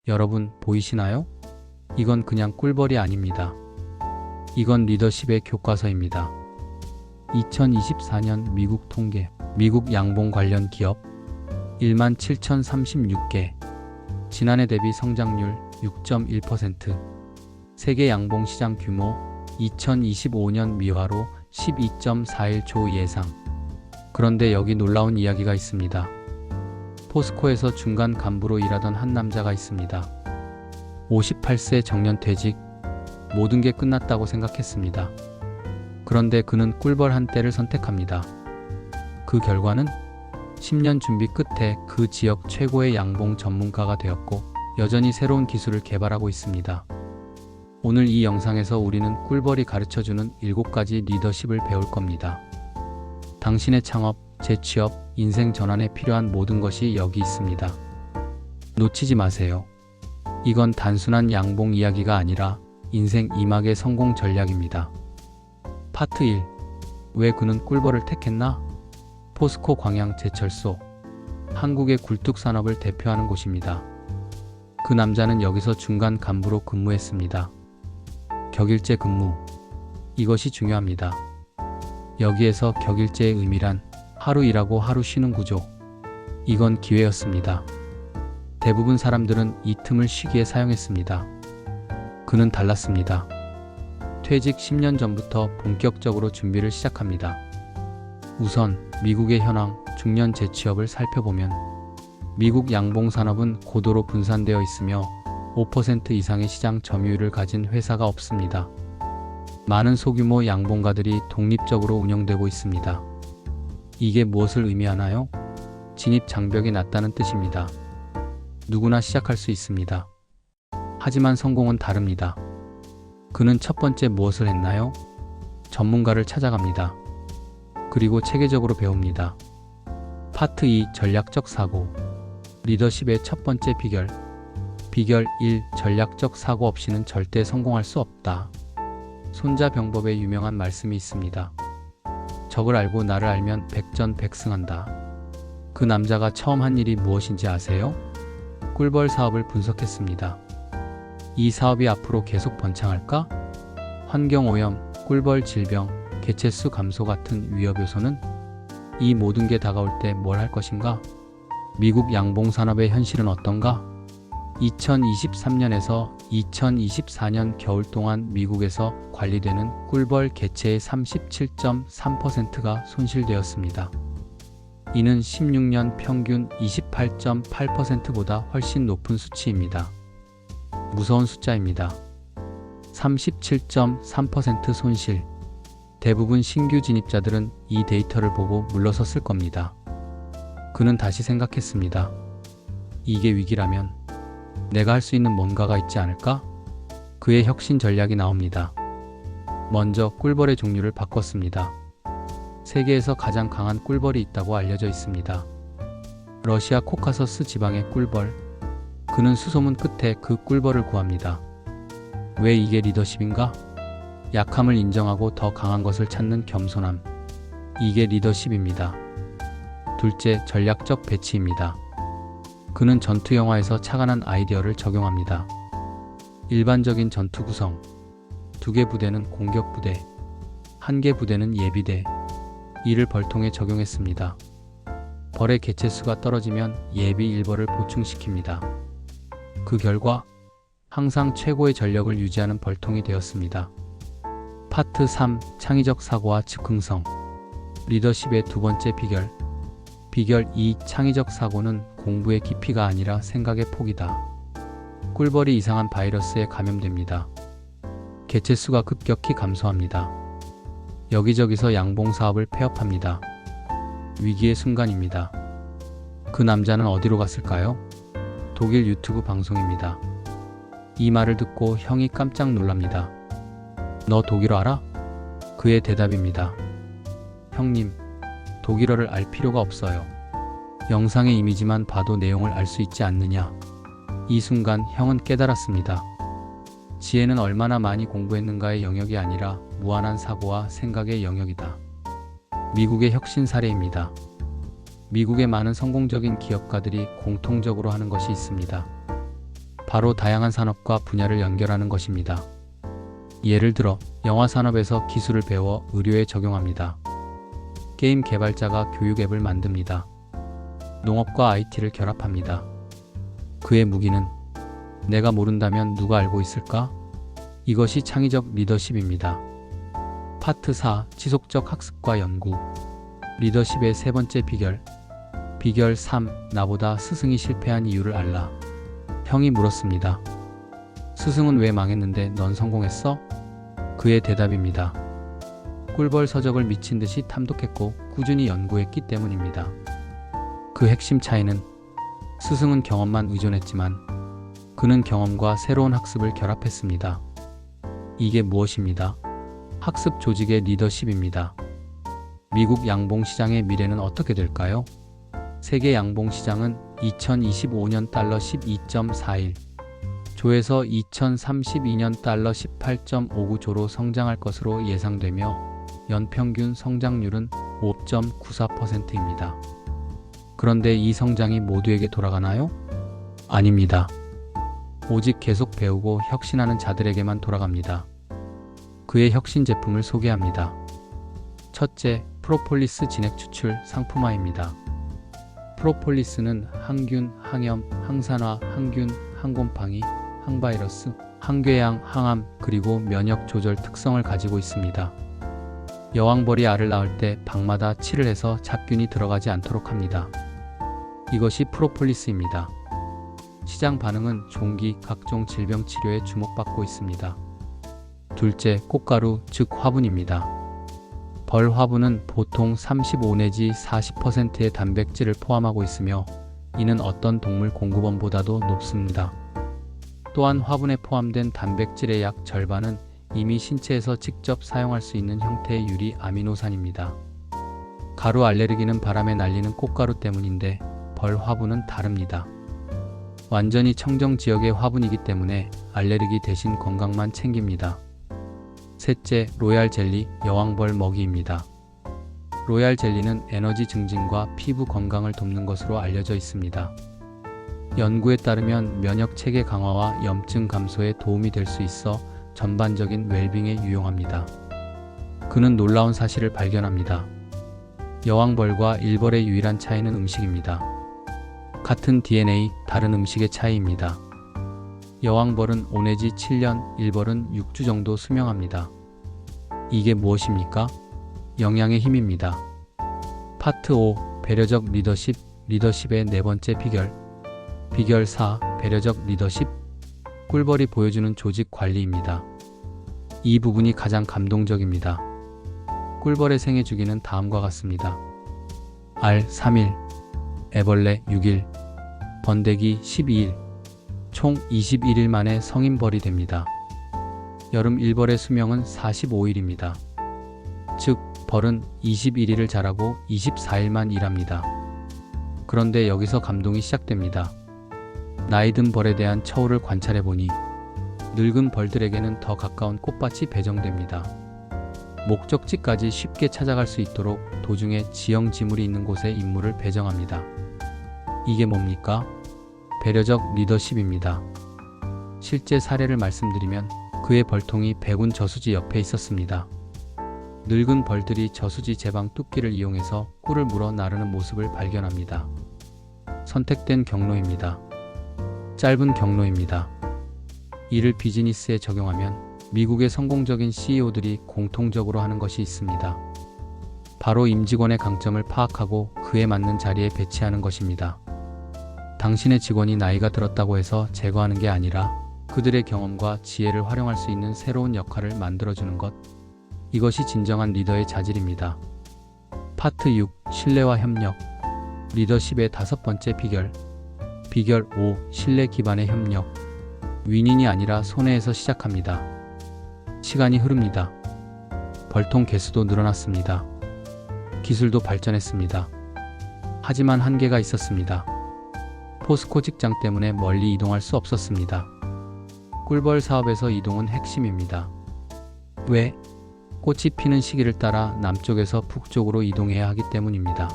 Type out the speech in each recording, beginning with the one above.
여러분 보이시나요? 이건 그냥 꿀벌이 아닙니다. 이건 리더십의 교과서입니다. 2024년 미국 통계, 미국 양봉 관련 기업 17,036개, 지난해 대비 성장률 6.1%, 세계 양봉 시장 규모 2025년 미화로 12.41조 예상. 그런데 여기 놀라운 이야기가 있습니다. 포스코에서 중간 간부로 일하던 한 남자가 있습니다. 58세 정년퇴직, 모든 게 끝났다고 생각했습니다. 그런데 그는 꿀벌 한 대를 선택합니다. 그 결과는 10년 준비 끝에 그 지역 최고의 양봉 전문가가 되었고 여전히 새로운 기술을 개발하고 있습니다. 오늘 이 영상에서 우리는 꿀벌이 가르쳐주는 7가지 리더십을 배울 겁니다. 당신의 창업, 재취업, 인생 전환에 필요한 모든 것이 여기 있습니다. 놓치지 마세요. 이건 단순한 양봉 이야기가 아니라 인생 2막의 성공 전략입니다. 파트 1. 왜 그는 꿀벌을 택했나? 포스코 광양 제철소, 한국의 굴뚝산업을 대표하는 곳입니다. 그 남자는 여기서 중간 간부로 근무했습니다. 격일제 근무. 이것이 중요합니다. 여기에서 격일제의 의미란 하루 일하고 하루 쉬는 구조. 이건 기회였습니다. 대부분 사람들은 이 틈을 쉬기에 사용했습니다. 그는 달랐습니다. 퇴직 10년 전부터 본격적으로 준비를 시작합니다. 우선 미국의 현황, 중년 재취업을 살펴보면 미국 양봉 산업은 고도로 분산되어 있으며 5% 이상의 시장 점유율을 가진 회사가 없습니다. 많은 소규모 양봉가들이 독립적으로 운영되고 있습니다. 이게 무엇을 의미하나요? 진입 장벽이 낮다는 뜻입니다. 누구나 시작할 수 있습니다. 하지만 성공은 다릅니다. 그는 첫 번째 무엇을 했나요? 전문가를 찾아갑니다. 그리고 체계적으로 배웁니다. 파트 2. 전략적 사고. 리더십의 첫 번째 비결. 비결 1. 전략적 사고 없이는 절대 성공할 수 없다. 손자병법에 유명한 말씀이 있습니다. 적을 알고 나를 알면 백전백승한다. 그 남자가 처음 한 일이 무엇인지 아세요? 꿀벌 사업을 분석했습니다. 이 사업이 앞으로 계속 번창할까? 환경오염, 꿀벌 질병, 개체수 감소 같은 위협 요소는 이 모든 게 다가올 때 뭘 할 것인가? 미국 양봉 산업의 현실은 어떤가? 2023년에서 2024년 겨울 동안 미국에서 관리되는 꿀벌 개체의 37.3%가 손실되었습니다. 이는 16년 평균 28.8%보다 훨씬 높은 수치입니다. 무서운 숫자입니다. 37.3% 손실. 대부분 신규 진입자들은 이 데이터를 보고 물러섰을 겁니다. 그는 다시 생각했습니다. 이게 위기라면 내가 할 수 있는 뭔가가 있지 않을까? 그의 혁신 전략이 나옵니다. 먼저 꿀벌의 종류를 바꿨습니다. 세계에서 가장 강한 꿀벌이 있다고 알려져 있습니다. 러시아 코카서스 지방의 꿀벌. 그는 수소문 끝에 그 꿀벌을 구합니다. 왜 이게 리더십인가? 약함을 인정하고 더 강한 것을 찾는 겸손함. 이게 리더십입니다. 둘째, 전략적 배치입니다. 그는 전투 영화에서 착안한 아이디어를 적용합니다. 일반적인 전투 구성. 2개 부대는 공격 부대, 1개 부대는 예비대. 이를 벌통에 적용했습니다. 벌의 개체수가 떨어지면 예비 1벌을 보충시킵니다. 그 결과 항상 최고의 전력을 유지하는 벌통이 되었습니다. 파트 3. 창의적 사고와 즉흥성. 리더십의 두 번째 비결. 비결 2. 창의적 사고는 공부의 깊이가 아니라 생각의 폭이다. 꿀벌이 이상한 바이러스에 감염됩니다. 개체수가 급격히 감소합니다. 여기저기서 양봉 사업을 폐업합니다. 위기의 순간입니다. 그 남자는 어디로 갔을까요? 독일 유튜브 방송입니다. 이 말을 듣고 형이 깜짝 놀랍니다. 너 독일어 알아? 그의 대답입니다. 형님, 독일어를 알 필요가 없어요. 영상의 이미지만 봐도 내용을 알 수 있지 않느냐. 이 순간 형은 깨달았습니다. 지혜는 얼마나 많이 공부했는가의 영역이 아니라 무한한 사고와 생각의 영역이다. 미국의 혁신 사례입니다. 미국의 많은 성공적인 기업가들이 공통적으로 하는 것이 있습니다. 바로 다양한 산업과 분야를 연결하는 것입니다. 예를 들어 영화 산업에서 기술을 배워 의료에 적용합니다. 게임 개발자가 교육 앱을 만듭니다. 농업과 IT를 결합합니다. 그의 무기는 내가 모른다면 누가 알고 있을까? 이것이 창의적 리더십입니다. 파트 4. 지속적 학습과 연구. 리더십의 세 번째 비결. 비결 3. 나보다 스승이 실패한 이유를 알라. 형이 물었습니다. 스승은 왜 망했는데 넌 성공했어? 그의 대답입니다. 꿀벌 서적을 미친 듯이 탐독했고 꾸준히 연구했기 때문입니다. 그 핵심 차이는 스승은 경험만 의존했지만 그는 경험과 새로운 학습을 결합했습니다. 이게 무엇입니다? 학습 조직의 리더십입니다. 미국 양봉시장의 미래는 어떻게 될까요? 세계 양봉시장은 2025년 달러 12.41 조에서 2032년 달러 18.59조로 성장할 것으로 예상되며 연평균 성장률은 5.94%입니다. 그런데 이 성장이 모두에게 돌아가나요? 아닙니다. 오직 계속 배우고 혁신하는 자들에게만 돌아갑니다. 그의 혁신 제품을 소개합니다. 첫째, 프로폴리스 진액 추출 상품화입니다. 프로폴리스는 항균, 항염, 항산화, 항균, 항곰팡이, 항바이러스, 항궤양, 항암, 그리고 면역 조절 특성을 가지고 있습니다. 여왕벌이 알을 낳을 때 방마다 칠을 해서 잡균이 들어가지 않도록 합니다. 이것이 프로폴리스입니다. 시장 반응은 종기, 각종 질병 치료에 주목받고 있습니다. 둘째, 꽃가루, 즉 화분입니다. 벌 화분은 보통 35 내지 40%의 단백질을 포함하고 있으며 이는 어떤 동물 공급원보다도 높습니다. 또한 화분에 포함된 단백질의 약 절반은 이미 신체에서 직접 사용할 수 있는 형태의 유리 아미노산입니다. 가루 알레르기는 바람에 날리는 꽃가루 때문인데 벌 화분은 다릅니다. 완전히 청정 지역의 화분이기 때문에 알레르기 대신 건강만 챙깁니다. 셋째, 로얄 젤리, 여왕벌 먹이입니다. 로얄 젤리는 에너지 증진과 피부 건강을 돕는 것으로 알려져 있습니다. 연구에 따르면 면역 체계 강화와 염증 감소에 도움이 될 수 있어 전반적인 웰빙에 유용합니다. 그는 놀라운 사실을 발견합니다. 여왕벌과 일벌의 유일한 차이는 음식입니다. 같은 DNA, 다른 음식의 차이입니다. 여왕벌은 5 내지 7년, 일벌은 6주 정도 수명합니다. 이게 무엇입니까? 영양의 힘입니다. 파트 5. 배려적 리더십, 리더십의 네 번째 비결. 비결 4. 배려적 리더십. 꿀벌이 보여주는 조직 관리입니다. 이 부분이 가장 감동적입니다. 꿀벌의 생애 주기는 다음과 같습니다. 알 3일, 애벌레 6일, 번데기 12일, 총 21일 만에 성인벌이 됩니다. 여름 일벌의 수명은 45일입니다. 즉, 벌은 21일을 자라고 24일만 일합니다. 그런데 여기서 감동이 시작됩니다. 나이 든 벌에 대한 처우를 관찰해보니 늙은 벌들에게는 더 가까운 꽃밭이 배정됩니다. 목적지까지 쉽게 찾아갈 수 있도록 도중에 지형지물이 있는 곳에 인물을 배정합니다. 이게 뭡니까? 배려적 리더십입니다. 실제 사례를 말씀드리면 그의 벌통이 백운 저수지 옆에 있었습니다. 늙은 벌들이 저수지 제방 뚝기를 이용해서 꿀을 물어 나르는 모습을 발견합니다. 선택된 경로입니다. 짧은 경로입니다. 이를 비즈니스에 적용하면 미국의 성공적인 CEO들이 공통적으로 하는 것이 있습니다. 바로 임직원의 강점을 파악하고 그에 맞는 자리에 배치하는 것입니다. 당신의 직원이 나이가 들었다고 해서 제거하는 게 아니라 그들의 경험과 지혜를 활용할 수 있는 새로운 역할을 만들어주는 것. 이것이 진정한 리더의 자질입니다. 파트 6. 신뢰와 협력. 리더십의 다섯 번째 비결. 비결 5. 신뢰 기반의 협력. 윈윈이 아니라 손해에서 시작합니다. 시간이 흐릅니다. 벌통 개수도 늘어났습니다. 기술도 발전했습니다. 하지만 한계가 있었습니다. 포스코 직장 때문에 멀리 이동할 수 없었습니다. 꿀벌 사업에서 이동은 핵심입니다. 왜? 꽃이 피는 시기를 따라 남쪽에서 북쪽으로 이동해야 하기 때문입니다.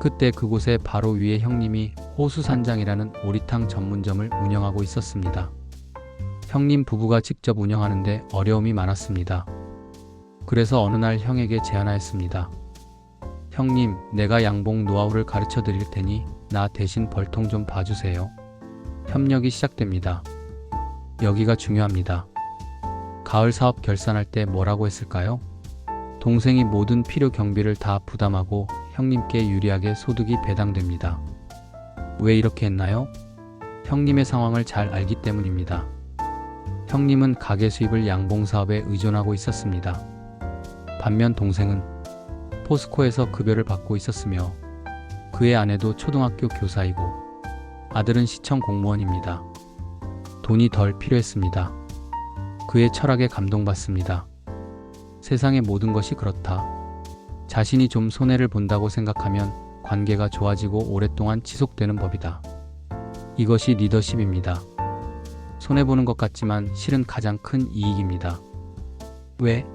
그때 그곳에 바로 위에 형님이 호수산장이라는 오리탕 전문점을 운영하고 있었습니다. 형님 부부가 직접 운영하는데 어려움이 많았습니다. 그래서 어느 날 형에게 제안하였습니다. 형님, 내가 양봉 노하우를 가르쳐 드릴 테니 나 대신 벌통 좀 봐주세요. 협력이 시작됩니다. 여기가 중요합니다. 가을 사업 결산할 때 뭐라고 했을까요? 동생이 모든 필요 경비를 다 부담하고 형님께 유리하게 소득이 배당됩니다. 왜 이렇게 했나요? 형님의 상황을 잘 알기 때문입니다. 형님은 가게 수입을 양봉 사업에 의존하고 있었습니다. 반면 동생은 포스코에서 급여를 받고 있었으며 그의 아내도 초등학교 교사이고 아들은 시청 공무원입니다. 돈이 덜 필요했습니다. 그의 철학에 감동받습니다. 세상의 모든 것이 그렇다. 자신이 좀 손해를 본다고 생각하면 관계가 좋아지고 오랫동안 지속되는 법이다. 이것이 리더십입니다. 손해보는 것 같지만 실은 가장 큰 이익입니다. 왜?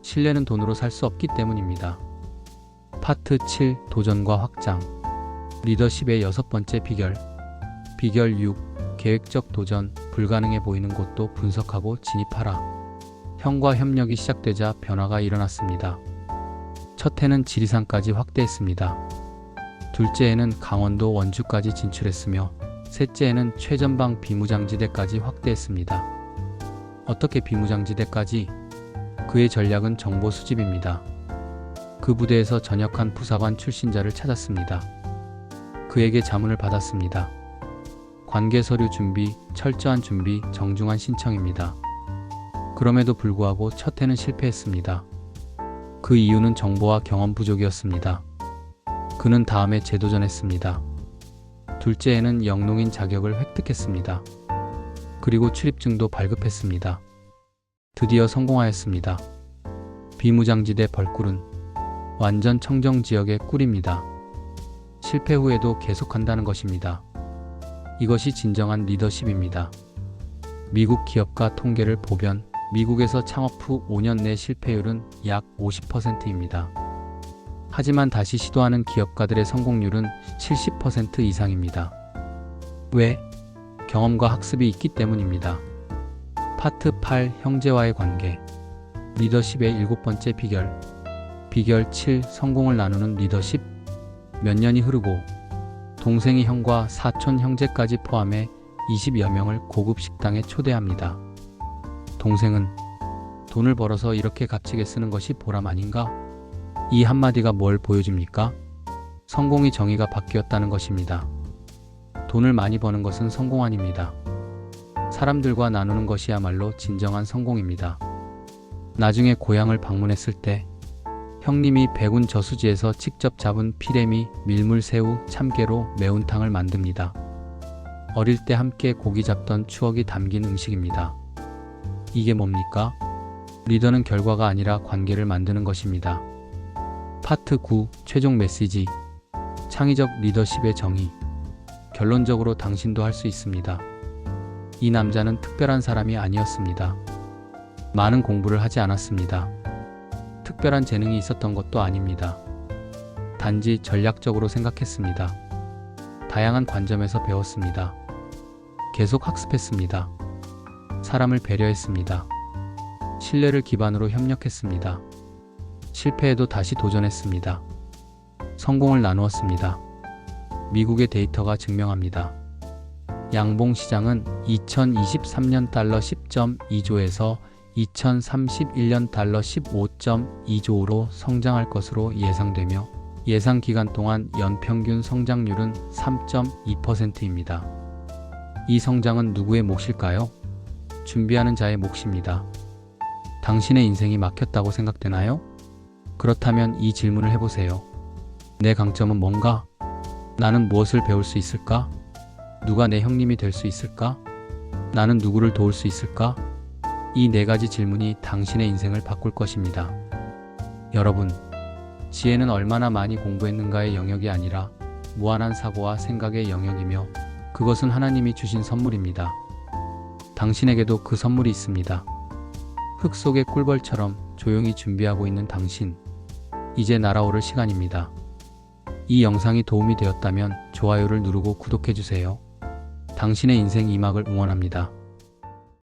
신뢰는 돈으로 살 수 없기 때문입니다. 파트 7. 도전과 확장. 리더십의 6번째 비결. 비결 6. 계획적 도전. 불가능해 보이는 곳도 분석하고 진입하라. 형과 협력이 시작되자 변화가 일어났습니다. 첫 해는 지리산까지 확대했습니다. 둘째 해는 강원도 원주까지 진출했으며 셋째 해는 최전방 비무장지대까지 확대했습니다. 어떻게 비무장지대까지? 그의 전략은 정보 수집입니다. 그 부대에서 전역한 부사관 출신자를 찾았습니다. 그에게 자문을 받았습니다. 관계 서류 준비, 철저한 준비, 정중한 신청입니다. 그럼에도 불구하고 첫 해는 실패했습니다. 그 이유는 정보와 경험 부족이었습니다. 그는 다음에 재도전했습니다. 둘째 해는 영농인 자격을 획득했습니다. 그리고 출입증도 발급했습니다. 드디어 성공하였습니다. 비무장지대 벌꿀은 완전 청정지역의 꿀입니다. 실패 후에도 계속한다는 것입니다. 이것이 진정한 리더십입니다. 미국 기업가 통계를 보면 미국에서 창업 후 5년 내 실패율은 약 50%입니다. 하지만 다시 시도하는 기업가들의 성공률은 70% 이상입니다. 왜? 경험과 학습이 있기 때문입니다. 파트 8. 형제와의 관계. 리더십의 7번째 비결. 비결 7. 성공을 나누는 리더십. 몇 년이 흐르고 동생이 형과 사촌 형제까지 포함해 20여 명을 고급 식당에 초대합니다. 동생은 돈을 벌어서 이렇게 값지게 쓰는 것이 보람 아닌가? 이 한마디가 뭘 보여줍니까? 성공의 정의가 바뀌었다는 것입니다. 돈을 많이 버는 것은 성공 아닙니다. 사람들과 나누는 것이야말로 진정한 성공입니다. 나중에 고향을 방문했을 때 형님이 백운 저수지에서 직접 잡은 피레미, 밀물새우, 참깨로 매운탕을 만듭니다. 어릴 때 함께 고기 잡던 추억이 담긴 음식입니다. 이게 뭡니까? 리더는 결과가 아니라 관계를 만드는 것입니다. 파트 9. 최종 메시지. 창의적 리더십의 정의. 결론적으로 당신도 할 수 있습니다. 이 남자는 특별한 사람이 아니었습니다. 많은 공부를 하지 않았습니다. 특별한 재능이 있었던 것도 아닙니다. 단지 전략적으로 생각했습니다. 다양한 관점에서 배웠습니다. 계속 학습했습니다. 사람을 배려했습니다. 신뢰를 기반으로 협력했습니다. 실패해도 다시 도전했습니다. 성공을 나누었습니다. 미국의 데이터가 증명합니다. 양봉 시장은 2023년 달러 10.2조에서 2031년 달러 15.2조로 성장할 것으로 예상되며 예상 기간 동안 연평균 성장률은 3.2%입니다. 이 성장은 누구의 몫일까요? 준비하는 자의 몫입니다. 당신의 인생이 막혔다고 생각되나요? 그렇다면 이 질문을 해보세요. 내 강점은 뭔가? 나는 무엇을 배울 수 있을까? 누가 내 형님이 될 수 있을까? 나는 누구를 도울 수 있을까? 이 4가지 질문이 당신의 인생을 바꿀 것입니다. 여러분, 지혜는 얼마나 많이 공부했는가의 영역이 아니라 무한한 사고와 생각의 영역이며 그것은 하나님이 주신 선물입니다. 당신에게도 그 선물이 있습니다. 흙 속의 꿀벌처럼 조용히 준비하고 있는 당신, 이제 날아오를 시간입니다. 이 영상이 도움이 되었다면 좋아요를 누르고 구독해주세요. 당신의 인생 2막을 응원합니다.